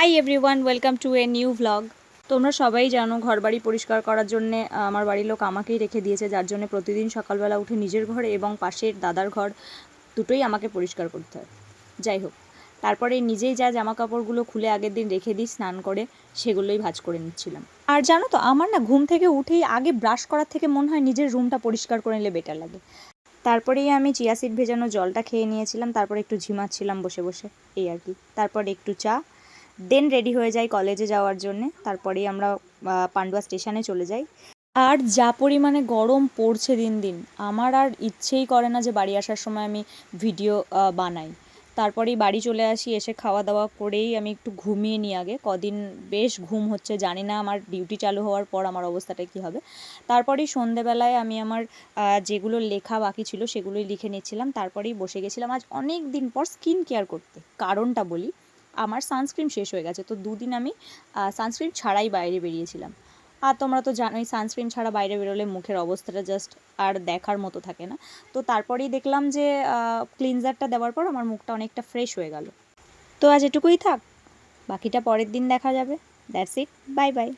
Hi everyone, welcome to a new vlog. তোমরা সবাই জানো ঘরবাড়ি পরিষ্কার করার জন্যে আমার বাড়ির লোক আমাকেই রেখে দিয়েছে, যার জন্য প্রতিদিন সকালবেলা উঠে নিজের ঘর এবং পাশের দাদার ঘর দুটোই আমাকে পরিষ্কার করতে হয়। যাই হোক, তারপরে নিজেই যা জামা কাপড়গুলো খুলে আগের দিন রেখে দিই স্নান করে, সেগুলোই ভাঁজ করে নিচ্ছিলাম। আর জানো তো, আমার না ঘুম থেকে উঠেই আগে ব্রাশ করার থেকে মনে হয় নিজের রুমটা পরিষ্কার করে নিলে বেটার লাগে। তারপরেই আমি চিয়া সিড ভেজানো জলটা খেয়ে নিয়েছিলাম, তারপর একটু ঝিমাচ্ছিলাম বসে বসে, এই আর কি। তারপর একটু চা, দেন রেডি হয়ে যাই কলেজে যাওয়ার জন্যে। তারপরেই আমরা পান্ডুয়া স্টেশনে চলে যাই। আর যা পরিমাণে গরম পড়ছে দিন দিন, আমার আর ইচ্ছেই করে না যে বাড়ি আসার সময় আমি ভিডিও বানাই। তারপরেই বাড়ি চলে আসি, এসে খাওয়া দাওয়া করেই আমি একটু ঘুমিয়ে নিই। আগে কদিন বেশ ঘুম হচ্ছে, জানি না আমার ডিউটি চালু হওয়ার পর আমার অবস্থাটা কী হবে। তারপরেই সন্ধেবেলায় আমি আমার যেগুলো লেখা বাকি ছিল সেগুলোই লিখে নিচ্ছিলাম। তারপরেই বসে গেছিলাম আজ অনেক দিন পর স্কিন কেয়ার করতে। কারণটা বলি, আমার সানস্ক্রিন শেষ হয়ে গেছে, তো দুদিন আমি সানস্ক্রিন ছাড়াই বাইরে বেরিয়েছিলাম। আর তোমরা তো জানোই সানস্ক্রিন ছাড়া বাইরে বেরোলে মুখের অবস্থাটা জাস্ট আর দেখার মতো থাকে না। তো তারপরেই দেখলাম যে ক্লিনজারটা দেওয়ার পর আমার মুখটা অনেকটা ফ্রেশ হয়ে গেল। তো আজ এটুকুই থাক, বাকিটা পরের দিন দেখা যাবে। That's it, bye bye.